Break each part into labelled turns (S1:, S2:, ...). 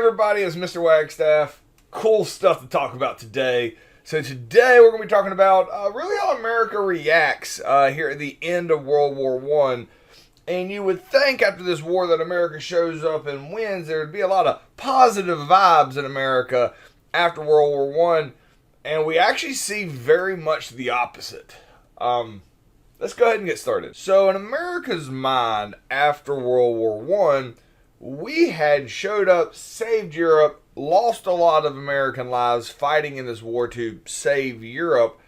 S1: everybody, it's Mr. Wagstaff. Cool stuff to talk about today. So today we're going to be talking about really how America reacts here at the end of World War I. And you would think after this war that America shows up and wins, there would be a lot of positive vibes in America after World War I. And we actually see very much the opposite. Let's go ahead and get started. So in America's mind after World War I, we had showed up, saved Europe, lost a lot of American lives fighting in this war to save Europe.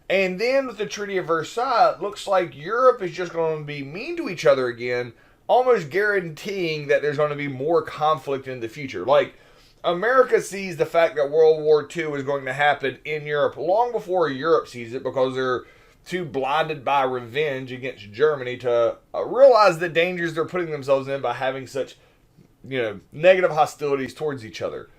S1: And then with the Treaty of Versailles, it looks like Europe is just going to be mean to each other again, almost guaranteeing that there's going to be more conflict in the future. Like, America sees the fact that World War II is going to happen in Europe long before Europe sees it because they're too blinded by revenge against Germany to realize the dangers they're putting themselves in by having such, negative hostilities towards each other.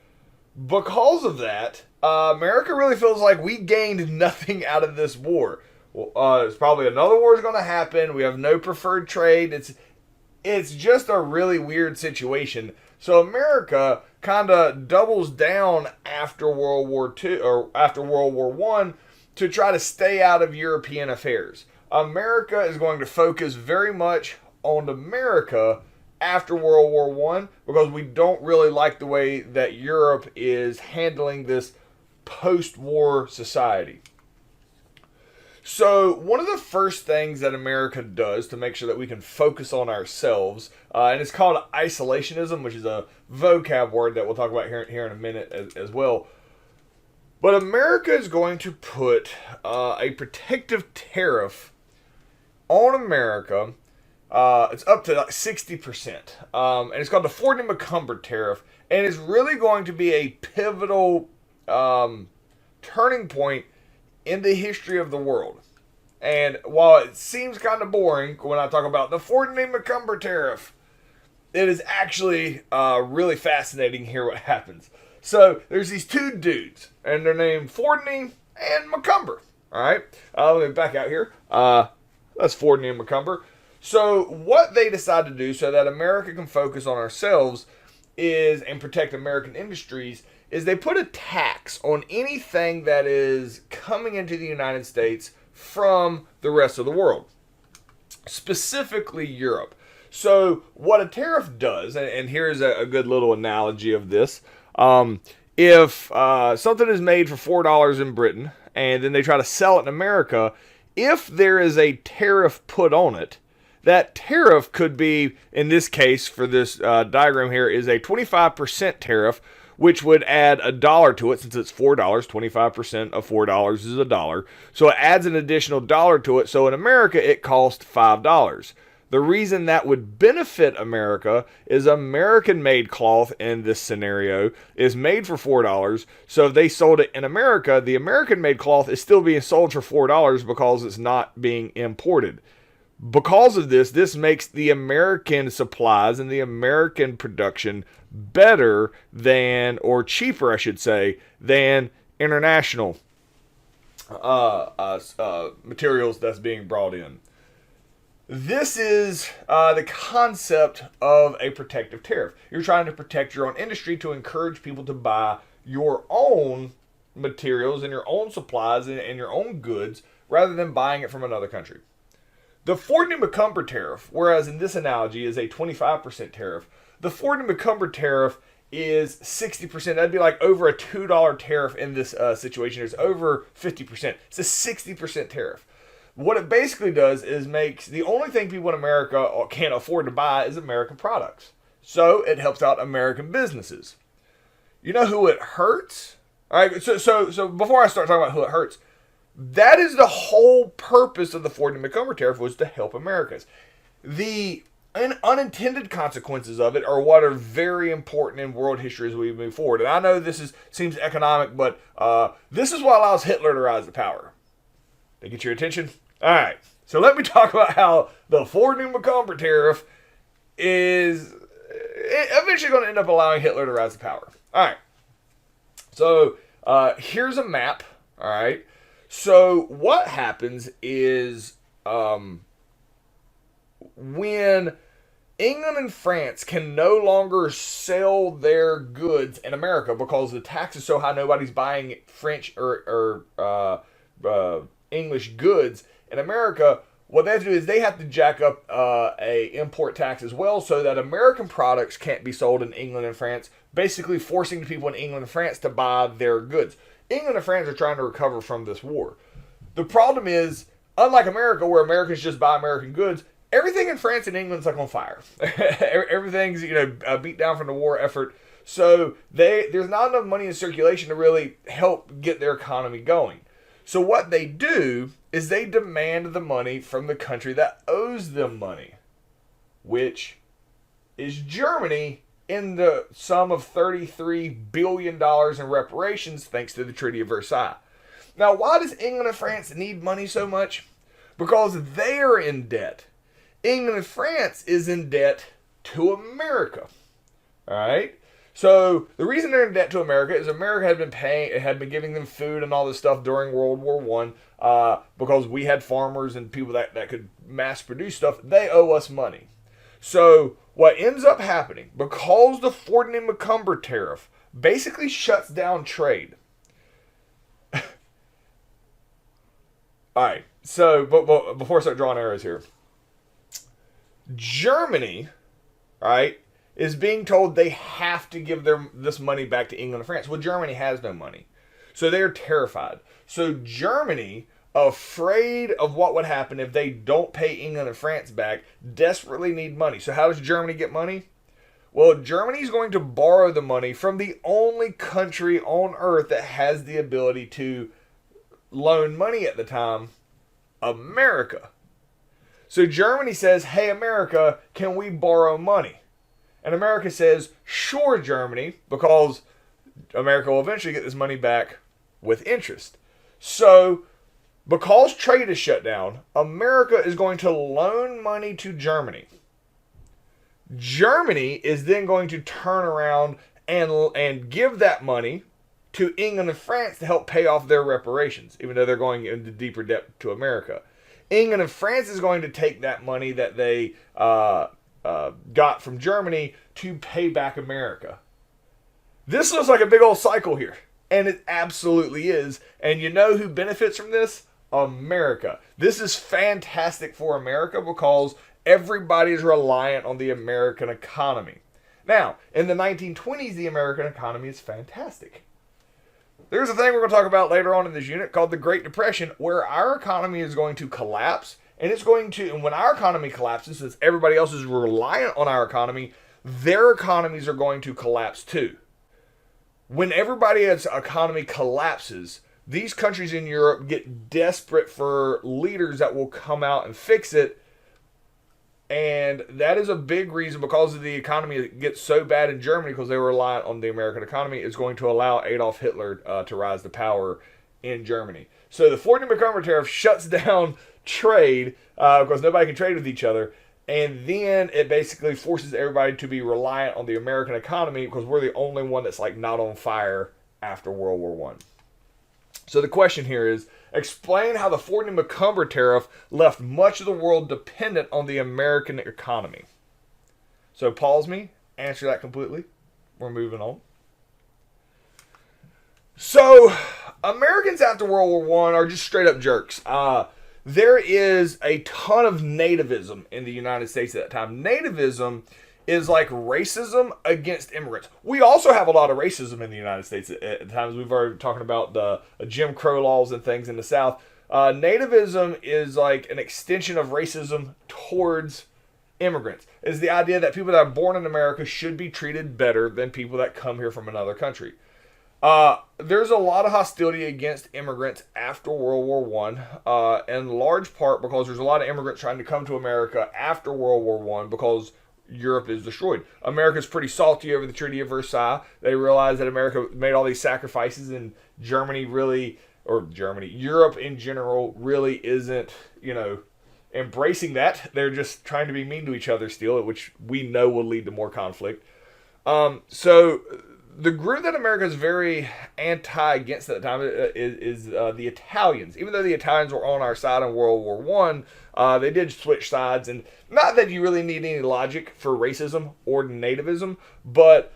S1: Because of that, America really feels like we gained nothing out of this war. It's probably another war is going to happen. We have no preferred trade. It's just a really weird situation. So America kind of doubles down after World War II or after World War I to try to stay out of European affairs. America is going to focus very much on America after World War I because we don't really like the way that Europe is handling this post-war society. So one of the first things that America does to make sure that we can focus on ourselves, and it's called isolationism, which is a vocab word that we'll talk about here in a minute as well. But America is going to put a protective tariff on America. It's up to like 60%. And it's called the Ford and McCumber tariff. And it's really going to be a pivotal turning point in the history of the world. And while it seems kind of boring when I talk about the Ford and McCumber tariff, it is actually really fascinating here what happens. So there's these two dudes, and they're named Fordney and McCumber. All right, let me back out here. That's Fordney and McCumber. So what they decide to do so that America can focus on ourselves and protect American industries is they put a tax on anything that is coming into the United States from the rest of the world, specifically Europe. So what a tariff does, and here's a good little analogy of this. If something is made for $4 in Britain and then they try to sell it in America, if there is a tariff put on it, that tariff could be, in this case, for this diagram here, is a 25% tariff, which would add $1 to it. Since it's $4, 25% of $4 is $1. So it adds an additional $1 to it. So in America, it costs $5. The reason that would benefit America is American-made cloth in this scenario is made for $4. So if they sold it in America, the American-made cloth is still being sold for $4 because it's not being imported. Because of this makes the American supplies and the American production better than, or cheaper, I should say, than international materials that's being brought in. This is the concept of a protective tariff. You're trying to protect your own industry to encourage people to buy your own materials and your own supplies and your own goods rather than buying it from another country. The Ford and McCumber tariff, whereas in this analogy is a 25% tariff, the Ford and McCumber tariff is 60%. That'd be like over a $2 tariff in this situation. It's over 50%. It's a 60% tariff. What it basically does is makes the only thing people in America can't afford to buy is American products. So it helps out American businesses. You know who it hurts? All right. So before I start talking about who it hurts, that is the whole purpose of the Ford and McCumber tariff, was to help Americans. The unintended consequences of it are what are very important in world history as we move forward. And I know this seems economic, but this is what allows Hitler to rise to power. They get your attention? All right. So let me talk about how the Ford and McCumber tariff is eventually going to end up allowing Hitler to rise to power. All right. So here's a map. All right. So what happens is when England and France can no longer sell their goods in America because the tax is so high. Nobody's buying French or English goods in America. What they have to do is they have to jack up a import tax as well, so that American products can't be sold in England and France, basically forcing the people in England and France to buy their goods. England and France are trying to recover from this war. The problem is, unlike America, where Americans just buy American goods, everything in France and England's like on fire. Everything's beat down from the war effort. So there's not enough money in circulation to really help get their economy going. So what they do is they demand the money from the country that owes them money, which is Germany, in the sum of $33 billion in reparations thanks to the Treaty of Versailles. Now, why does England and France need money so much? Because they are in debt. England and France is in debt to America. All right? So the reason they're in debt to America is America had been giving them food and all this stuff during World War I, because we had farmers and people that could mass produce stuff. They owe us money. So what ends up happening, because the Fordney-McCumber tariff basically shuts down trade. All right. So but before I start drawing arrows here, Germany, right, is being told they have to give this money back to England and France. Well, Germany has no money. So they're terrified. So Germany, afraid of what would happen if they don't pay England and France back, desperately need money. So how does Germany get money? Well, Germany's going to borrow the money from the only country on earth that has the ability to loan money at the time, America. So Germany says, hey, America, can we borrow money? And America says, sure, Germany, because America will eventually get this money back with interest. So, because trade is shut down, America is going to loan money to Germany. Germany is then going to turn around and give that money to England and France to help pay off their reparations, even though they're going into deeper debt to America. England and France is going to take that money that they got from Germany to pay back America. This looks like a big old cycle here, and it absolutely is. And you know who benefits from this? America. This is fantastic for America because everybody is reliant on the American economy. Now, in the 1920s, the American economy is fantastic. There's a thing we're going to talk about later on in this unit called the Great Depression, where our economy is going to collapse. And when our economy collapses, since everybody else is reliant on our economy, their economies are going to collapse too. When everybody's economy collapses, these countries in Europe get desperate for leaders that will come out and fix it. And that is a big reason, because of the economy gets so bad in Germany because they were reliant on the American economy, is going to allow Adolf Hitler to rise to power in Germany. So the Fordney-McCumber tariff shuts down trade because nobody can trade with each other. And then it basically forces everybody to be reliant on the American economy because we're the only one that's like not on fire after World War I. So the question here is, explain how the Fordney-McCumber tariff left much of the world dependent on the American economy. So pause me, answer that completely. We're moving on. So Americans after World War I are just straight up jerks. There is a ton of nativism in the United States at that time. Nativism is like racism against immigrants. We also have a lot of racism in the United States at times. We've already talking about the Jim Crow laws and things in the South. Nativism is like an extension of racism towards immigrants. It's the idea that people that are born in America should be treated better than people that come here from another country. There's a lot of hostility against immigrants after World War I, in large part because there's a lot of immigrants trying to come to America after World War I because Europe is destroyed. America's pretty salty over the Treaty of Versailles. They realize that America made all these sacrifices, and Europe in general really isn't, embracing that. They're just trying to be mean to each other still, which we know will lead to more conflict. So the group that America is very anti-against at the time is the Italians. Even though the Italians were on our side in World War One, they did switch sides, and not that you really need any logic for racism or nativism, but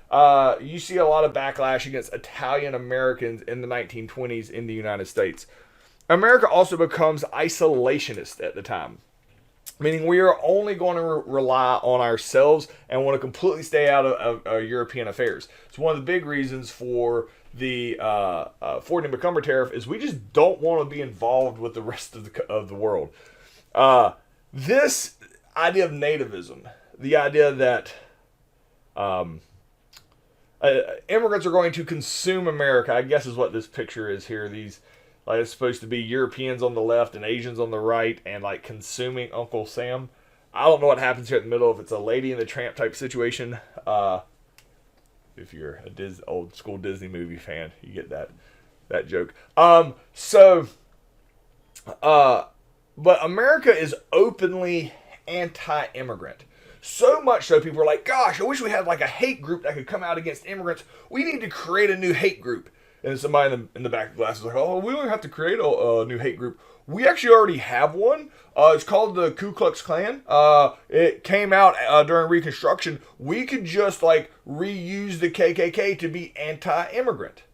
S1: you see a lot of backlash against Italian Americans in the 1920s in the United States. America also becomes isolationist at the time, meaning we are only going to rely on ourselves and want to completely stay out of European affairs. So one of the big reasons for the Ford and Macomber tariff is we just don't want to be involved with the rest of the world. This idea of nativism, the idea that immigrants are going to consume America, I guess is what this picture is here. These, like, it's supposed to be Europeans on the left and Asians on the right, and like consuming Uncle Sam. I don't know what happens here in the middle, if it's a Lady and the Tramp type situation. If you're a old school Disney movie fan, you get that joke. But America is openly anti-immigrant. So much so people are like, gosh, I wish we had like a hate group that could come out against immigrants. We need to create a new hate group. And somebody in the back of the class is like, oh, we don't have to create a new hate group. We actually already have one. It's called the Ku Klux Klan. It came out during Reconstruction. We could just like reuse the KKK to be anti-immigrant.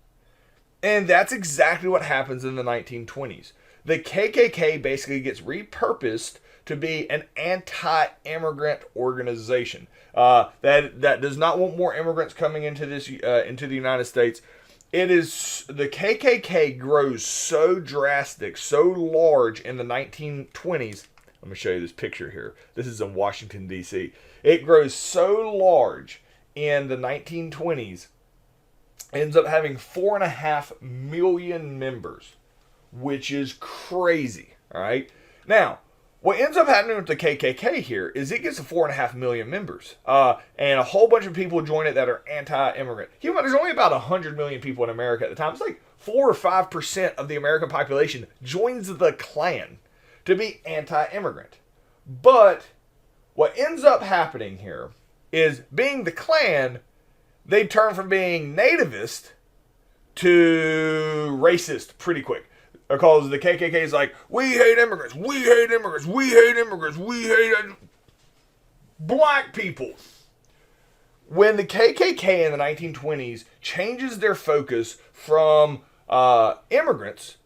S1: And that's exactly what happens in the 1920s. The KKK basically gets repurposed to be an anti-immigrant organization that does not want more immigrants coming into the United States. It is, the KKK grows so drastic, so large in the 1920s. Let me show you this picture here. This is in Washington, D.C. It grows so large in the 1920s, ends up having 4.5 million members, which is crazy. All right. Now, what ends up happening with the KKK here is it gets to 4.5 million members, and a whole bunch of people join it that are anti-immigrant. Keep in mind, there's only about 100 million people in America at the time. It's like 4 or 5% of the American population joins the Klan to be anti-immigrant. But what ends up happening here is, being the Klan, they turn from being nativist to racist pretty quick. Because the KKK is like, we hate immigrants, we hate immigrants, we hate immigrants, we hate black people. When the KKK in the 1920s changes their focus from immigrants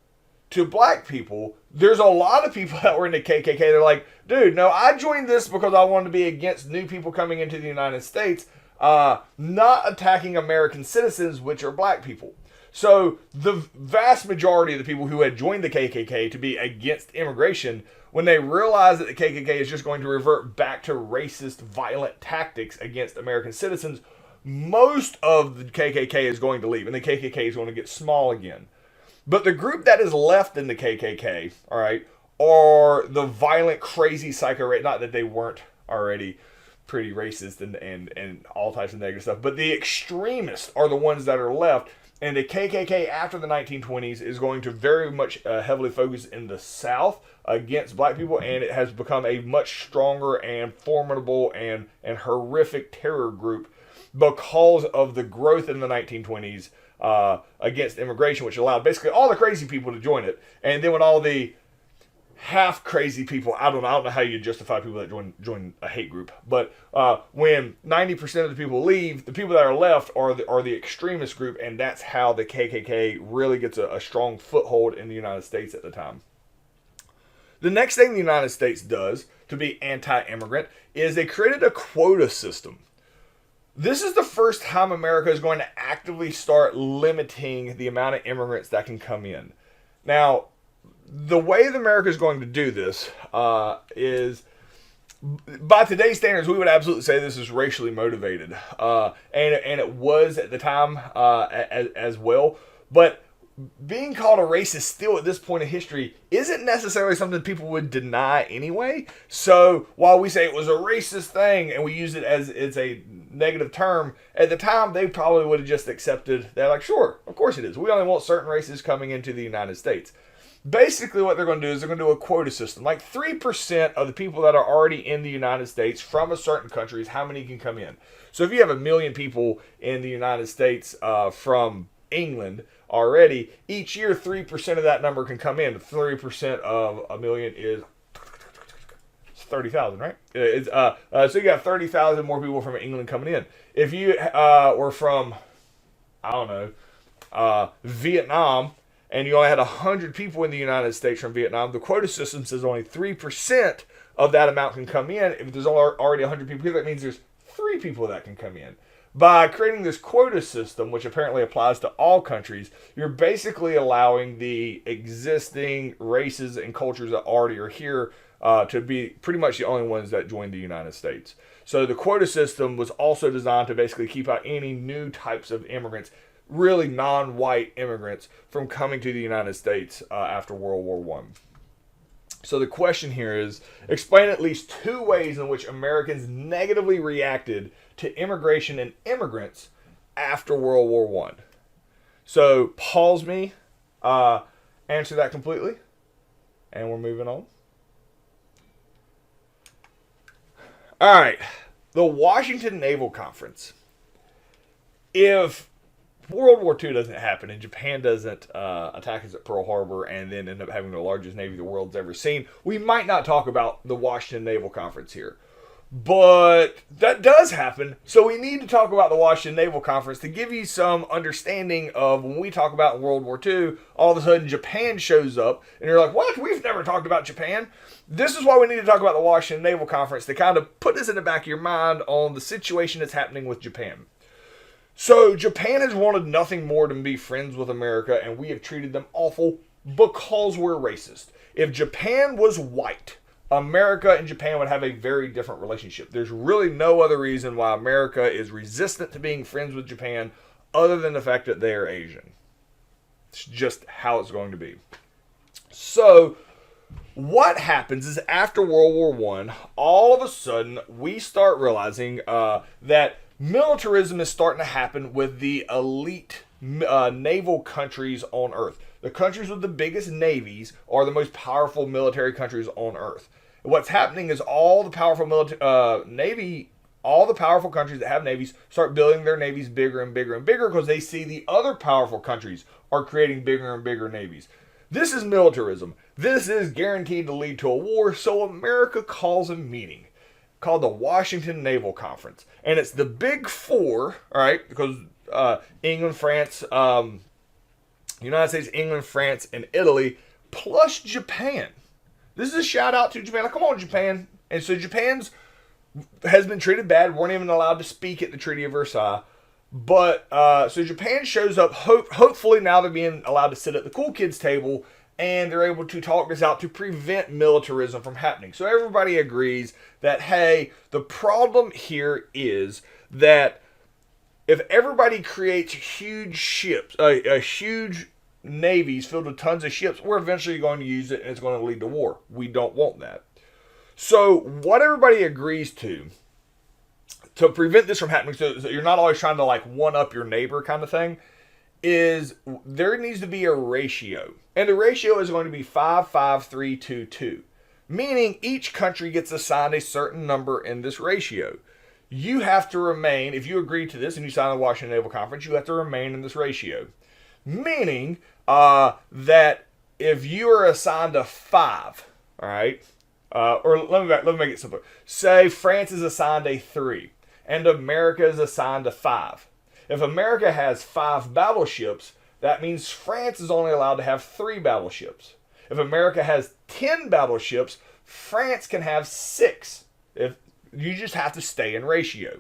S1: to black people, there's a lot of people that were in the KKK. They're like, dude, no, I joined this because I wanted to be against new people coming into the United States, not attacking American citizens, which are black people. So the vast majority of the people who had joined the KKK to be against immigration, when they realized that the KKK is just going to revert back to racist, violent tactics against American citizens, most of the KKK is going to leave, and the KKK is going to get small again. But the group that is left in the KKK, all right, are the violent, crazy psycho, not that they weren't already pretty racist and all types of negative stuff, but the extremists are the ones that are left. And the KKK after the 1920s is going to very much heavily focus in the South against black people, and it has become a much stronger and formidable and horrific terror group because of the growth in the 1920s against immigration, which allowed basically all the crazy people to join it. And then when all the half crazy people, I don't know how you justify people that join a hate group, but when 90% of the people leave, the people that are left are the extremist group, and that's how the KKK really gets a strong foothold in the United States at the time. The next thing the United States does to be anti-immigrant is they created a quota system. This is the first time America is going to actively start limiting the amount of immigrants that can come in. Now, the way that America is going to do this is, by today's standards, we would absolutely say this is racially motivated, and it was at the time as well. But being called a racist still at this point in history isn't necessarily something people would deny anyway. So while we say it was a racist thing and we use it as it's a negative term, at the time they probably would have just accepted that, like, sure, of course it is. We only want certain races coming into the United States. Basically, what they're going to do is they're going to do a quota system. Like 3% of the people that are already in the United States from a certain country is how many can come in. So if you have 1 million people in the United States from England already, each year 3% of that number can come in. 3% of 1 million is 30,000, right? So you got 30,000 more people from England coming in. If you were from, I don't know, Vietnam, and you only had 100 people in the United States from Vietnam, the quota system says only 3% of that amount can come in. If there's already 100 people here, that means there's 3 people that can come in. By creating this quota system, which apparently applies to all countries, you're basically allowing the existing races and cultures that already are here to be pretty much the only ones that join the United States. So the quota system was also designed to basically keep out any new types of immigrants, really non-white immigrants, from coming to the United States after World War I. So the question here is, explain at least 2 ways in which Americans negatively reacted to immigration and immigrants after World War I. So pause me, answer that completely, and we're moving on. All right, the Washington Naval Conference. If World War II doesn't happen and Japan doesn't attack us at Pearl Harbor and then end up having the largest navy the world's ever seen, we might not talk about the Washington Naval Conference here. But that does happen, so we need to talk about the Washington Naval Conference to give you some understanding of when we talk about World War II, all of a sudden Japan shows up, and you're like, what? We've never talked about Japan? This is why we need to talk about the Washington Naval Conference, to kind of put this in the back of your mind on the situation that's happening with Japan. So Japan has wanted nothing more than be friends with America, and we have treated them awful because we're racist. If Japan was white, America and Japan would have a very different relationship. There's really no other reason why America is resistant to being friends with Japan other than the fact that they are Asian. It's just how it's going to be. So what happens is after World War I, all of a sudden we start realizing that militarism is starting to happen with the elite naval countries on Earth. The countries with the biggest navies are the most powerful military countries on Earth. What's happening is all the powerful all the powerful countries that have navies start building their navies bigger and bigger and bigger because they see the other powerful countries are creating bigger and bigger navies. This is militarism. This is guaranteed to lead to a war, so America calls a meeting called the Washington Naval Conference. And it's the big 4, all right, because England, France, United States, England, France, and Italy, plus Japan. This is a shout out to Japan. Like, come on, Japan. And so Japan's has been treated bad. Weren't even allowed to speak at the Treaty of Versailles. But so Japan shows up. Hopefully now they're being allowed to sit at the cool kids table, and they're able to talk this out to prevent militarism from happening. So everybody agrees that, hey, the problem here is that if everybody creates huge ships, huge navies filled with tons of ships, we're eventually going to use it and it's going to lead to war. We don't want that. So what everybody agrees to prevent this from happening, so you're not always trying to like one up your neighbor kind of thing, is there needs to be a ratio. And the ratio is going to be 5, 5, 3, 2, 2. Meaning each country gets assigned a certain number in this ratio. You have to remain, if you agree to this and you sign the Washington Naval Conference, you have to remain in this ratio. Meaning that if you are assigned a 5, all right, or let me make it simpler. Say France is assigned a 3 and America is assigned a 5. If America has 5 battleships, that means France is only allowed to have 3 battleships. If America has 10 battleships, France can have 6. If you just have to stay in ratio.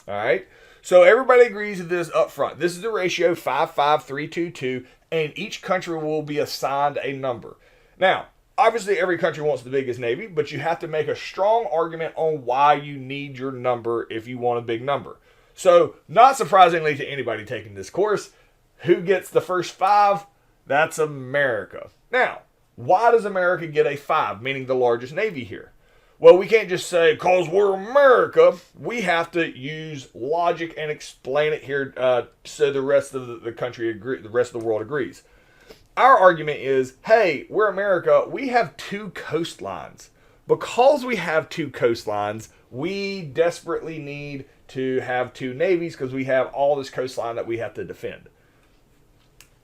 S1: All right? So everybody agrees to this up front. This is the ratio 5, 5, 3, 2, 2, and each country will be assigned a number. Now, obviously every country wants the biggest navy, but you have to make a strong argument on why you need your number if you want a big number. So, not surprisingly to anybody taking this course, who gets the first 5? That's America. Now, why does America get a 5, meaning the largest navy here? Well, we can't just say, because we're America. We have to use logic and explain it here so the rest of the country, the rest of the world agrees. our argument is, hey, we're America. We have two coastlines. Because we have two coastlines, we desperately need to have two navies because we have all this coastline that we have to defend.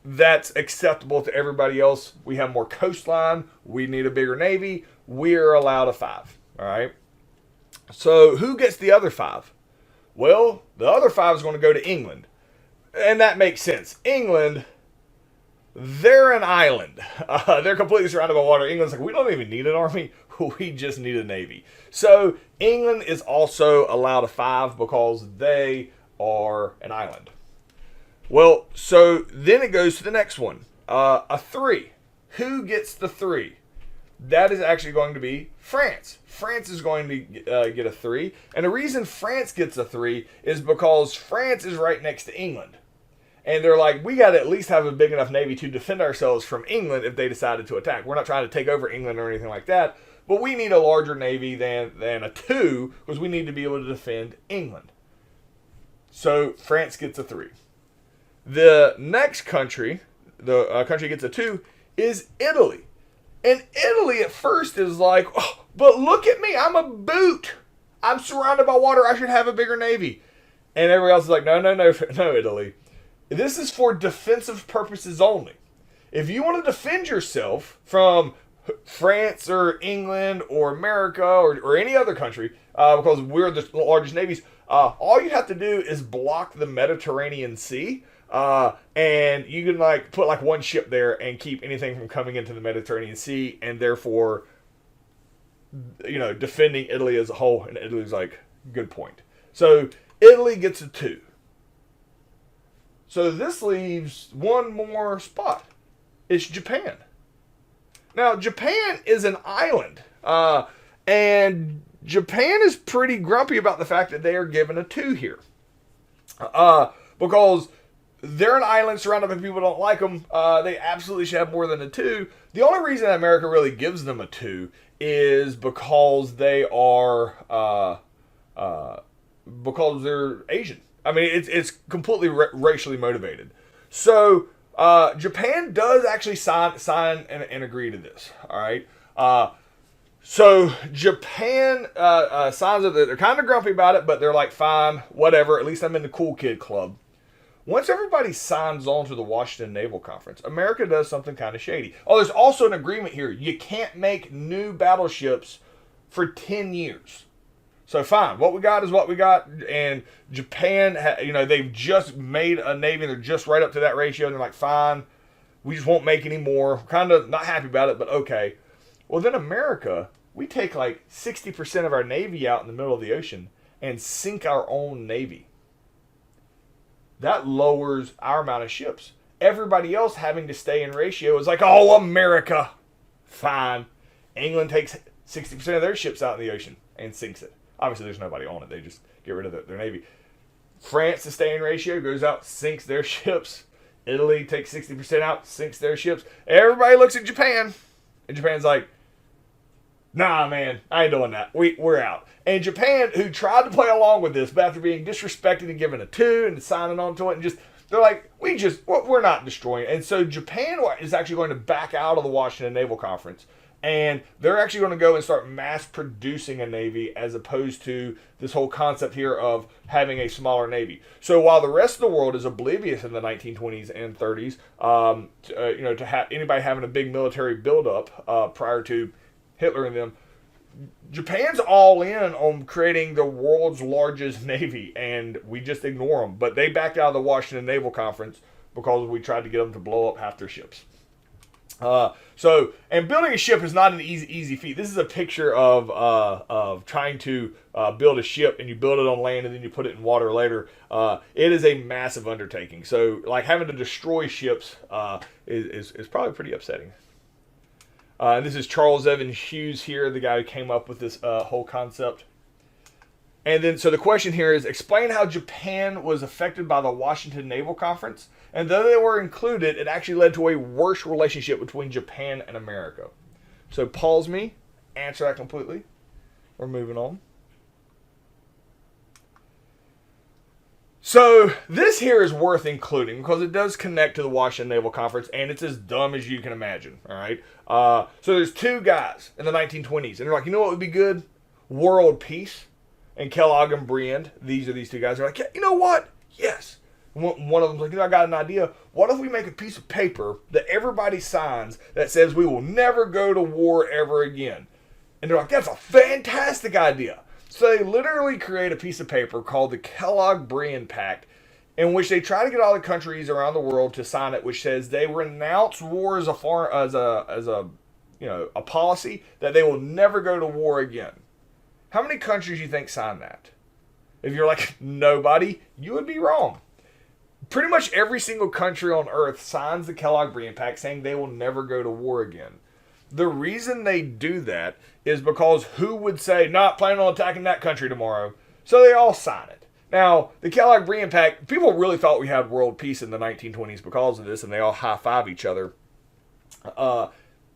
S1: That's acceptable to everybody else. We have more coastline. We need a bigger navy. We're allowed a 5. All right. So who gets the other 5? Well, the other 5 is going to go to England. And that makes sense. England, they're an island. They're completely surrounded by water. England's like, we don't even need an army. We just need a navy. So England is also allowed a 5 because they are an island. Well, so then it goes to the next one. A 3. Who gets the 3? That is actually going to be France. France is going to get a 3. And the reason France gets a 3 is because France is right next to England. And they're like, we got to at least have a big enough navy to defend ourselves from England if they decided to attack. We're not trying to take over England or anything like that. But we need a larger navy than a 2 because we need to be able to defend England. So France gets a 3. The next country, the country gets a 2, is Italy. And Italy at first is like, oh, but look at me, I'm a boot. I'm surrounded by water, I should have a bigger navy. And everybody else is like, no, Italy. This is for defensive purposes only. If you want to defend yourself from France or England or America or any other country, because we're the largest navies, all you have to do is block the Mediterranean Sea. And you can put one ship there and keep anything from coming into the Mediterranean Sea, and therefore, defending Italy as a whole. And Italy's like, good point. So Italy gets a 2. So this leaves one more spot. It's Japan. Now Japan is an island, and Japan is pretty grumpy about the fact that they are given a 2 here, because they're an island surrounded by people who don't like them. They absolutely should have more than a 2. The only reason that America really gives them a 2 is because they are because they're Asian. I mean, it's completely racially motivated. So Japan does actually sign and agree to this. All right. So Japan signs it. They're kind of grumpy about it, but they're like, fine, whatever. At least I'm in the cool kid club. Once everybody signs on to the Washington Naval Conference, America does something kind of shady. Oh, there's also an agreement here. You can't make new battleships for 10 years. So fine, what we got is what we got. And Japan, they've just made a navy. They're just right up to that ratio. And they're like, fine, we just won't make any more. Kind of not happy about it, but okay. Well, then America, we take 60% of our navy out in the middle of the ocean and sink our own navy. That lowers our amount of ships. Everybody else having to stay in ratio is like, oh, America. Fine. England takes 60% of their ships out in the ocean and sinks it. Obviously, there's nobody on it. They just get rid of their navy. France, to stay in ratio, goes out, sinks their ships. Italy takes 60% out, sinks their ships. Everybody looks at Japan. And Japan's like, nah, man, I ain't doing that. We're out. And Japan, who tried to play along with this, but after being disrespected and given a 2 and signing on to it, and they're like, we're not destroying it. And so Japan is actually going to back out of the Washington Naval Conference. And they're actually going to go and start mass producing a navy as opposed to this whole concept here of having a smaller navy. So while the rest of the world is oblivious in the 1920s and 30s, to have anybody having a big military buildup prior to Hitler and them, Japan's all in on creating the world's largest navy, and we just ignore them. But they backed out of the Washington Naval Conference because we tried to get them to blow up half their ships. And building a ship is not an easy feat. This is a picture of trying to build a ship, and you build it on land and then you put it in water later. It is a massive undertaking. So having to destroy ships is probably pretty upsetting. And this is Charles Evans Hughes here, the guy who came up with this whole concept. And then, so the question here is, explain how Japan was affected by the Washington Naval Conference. And though they were included, it actually led to a worse relationship between Japan and America. So pause me, answer that completely. We're moving on. So this here is worth including because it does connect to the Washington Naval Conference, and it's as dumb as you can imagine. All right. So there's two guys in the 1920s, and they're like, you know what would be good? World peace. And Kellogg and Briand, these are these two guys. They're like, yeah, you know what? Yes. One of them's like, you know, I got an idea. What if we make a piece of paper that everybody signs that says we will never go to war ever again? And they're like, that's a fantastic idea. So they literally create a piece of paper called the Kellogg-Briand Pact, in which they try to get all the countries around the world to sign it, which says they renounce war as a policy, that they will never go to war again. How many countries do you think signed that? If you're like nobody, you would be wrong. Pretty much every single country on earth signs the Kellogg-Briand Pact saying they will never go to war again. The reason they do that is because who would say, not planning on attacking that country tomorrow? So they all sign it. Now, the Kellogg-Briand Pact, people really thought we had world peace in the 1920s because of this, and they all high-five each other.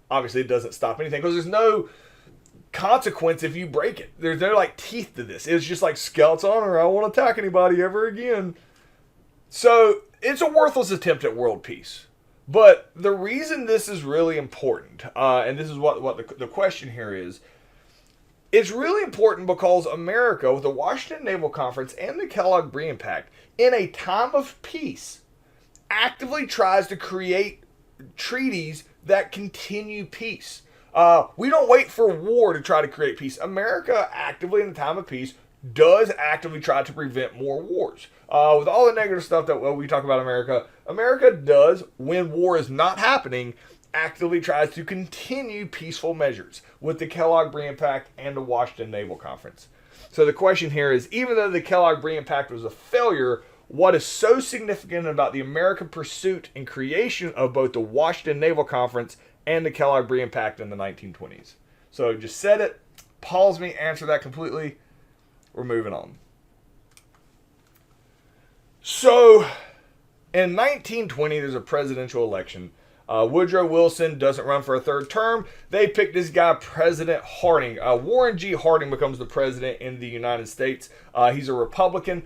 S1: Obviously, it doesn't stop anything because there's no consequence if you break it. There's no like teeth to this. It's just like Scout's honor. I won't attack anybody ever again. So it's a worthless attempt at world peace. But the reason this is really important, and this is what the question here is, it's really important because America, with the Washington Naval Conference and the Kellogg-Briand Pact, in a time of peace, actively tries to create treaties that continue peace. We don't wait for war to try to create peace. America actively, in a time of peace, does actively try to prevent more wars. With all the negative stuff that we talk about America does, when war is not happening, actively tries to continue peaceful measures with the Kellogg-Briand Pact and the Washington Naval Conference. So the question here is, even though the Kellogg-Briand Pact was a failure, what is so significant about the American pursuit and creation of both the Washington Naval Conference and the Kellogg-Briand Pact in the 1920s? So just said it, pause me, answer that completely. We're moving on. So, in 1920, there's a presidential election. Woodrow Wilson doesn't run for a third term. They pick this guy, President Harding. Warren G. Harding becomes the president in the United States. He's a Republican.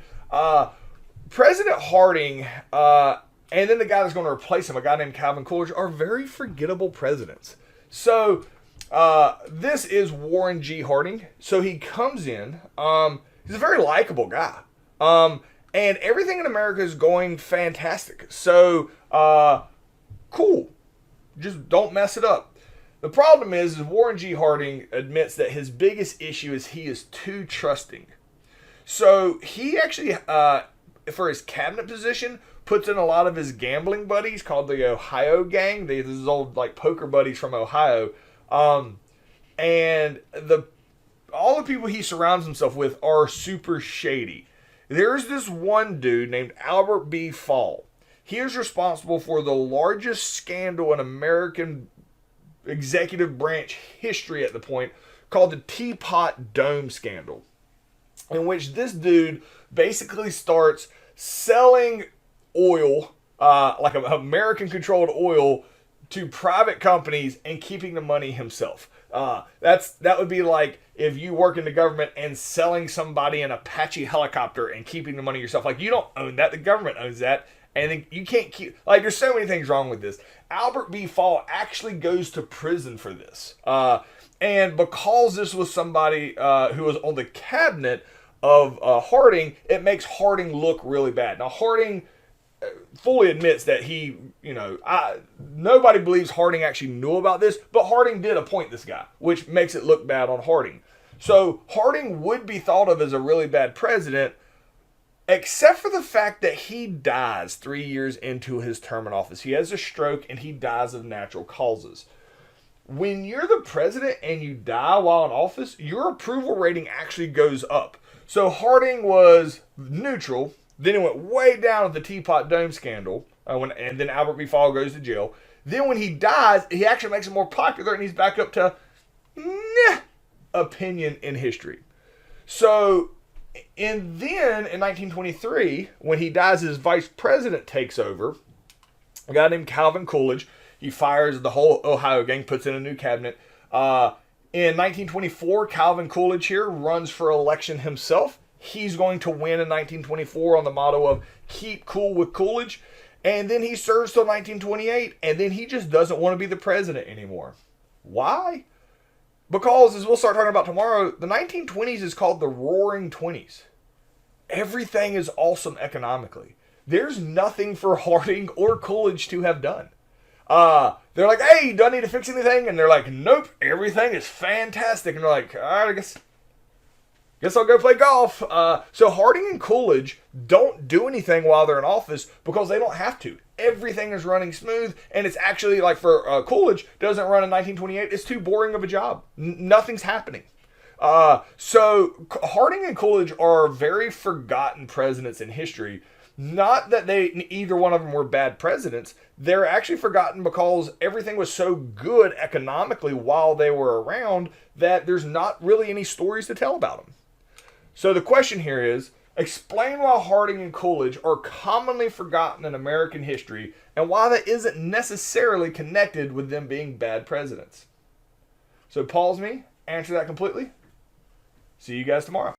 S1: President Harding, and then the guy that's going to replace him, a guy named Calvin Coolidge, are very forgettable presidents. So, this is Warren G. Harding. So he comes in. He's a very likable guy. And everything in America is going fantastic. So, cool. Just don't mess it up. The problem is Warren G. Harding admits that his biggest issue is he is too trusting. So he actually, for his cabinet position, puts in a lot of his gambling buddies called the Ohio Gang. These are old like poker buddies from Ohio. And all the people he surrounds himself with are super shady. There's this one dude named Albert B. Fall. He is responsible for the largest scandal in American executive branch history at the point, called the Teapot Dome Scandal, in which this dude basically starts selling oil, like American-controlled oil, to private companies and keeping the money himself. That would be like if you work in the government and selling somebody an Apache helicopter and keeping the money yourself. Like, you don't own that. The government owns that. And you can't keep... Like, there's so many things wrong with this. Albert B. Fall actually goes to prison for this. And because this was somebody who was on the cabinet of Harding, it makes Harding look really bad. Now, Harding fully admits that nobody believes Harding actually knew about this, but Harding did appoint this guy, which makes it look bad on Harding. So Harding would be thought of as a really bad president, except for the fact that he dies 3 years into his term in office. He has a stroke and he dies of natural causes. When you're the president and you die while in office, your approval rating actually goes up. So Harding was neutral. Then it went way down with the Teapot Dome scandal, and then Albert B. Fall goes to jail. Then when he dies, he actually makes it more popular, and he's back up to opinion in history. So, and then in 1923, when he dies, his vice president takes over, a guy named Calvin Coolidge. He fires the whole Ohio gang, puts in a new cabinet. In 1924, Calvin Coolidge here runs for election himself. he's going to win in 1924 on the motto of keep cool with Coolidge. And then he serves till 1928, and then he just doesn't want to be the president anymore. Why? Because, as we'll start talking about tomorrow, the 1920s is called the Roaring Twenties. Everything is awesome economically. There's nothing for Harding or Coolidge to have done. They're like, hey, do I need to fix anything? And they're like, nope, everything is fantastic. And they're like, all right, I guess I'll go play golf. So Harding and Coolidge don't do anything while they're in office because they don't have to. Everything is running smooth, and it's actually like for Coolidge doesn't run in 1928. It's too boring of a job. Nothing's happening. So Harding and Coolidge are very forgotten presidents in history. Not that either one of them were bad presidents. They're actually forgotten because everything was so good economically while they were around that there's not really any stories to tell about them. So the question here is, explain why Harding and Coolidge are commonly forgotten in American history and why that isn't necessarily connected with them being bad presidents. So pause me, answer that completely. See you guys tomorrow.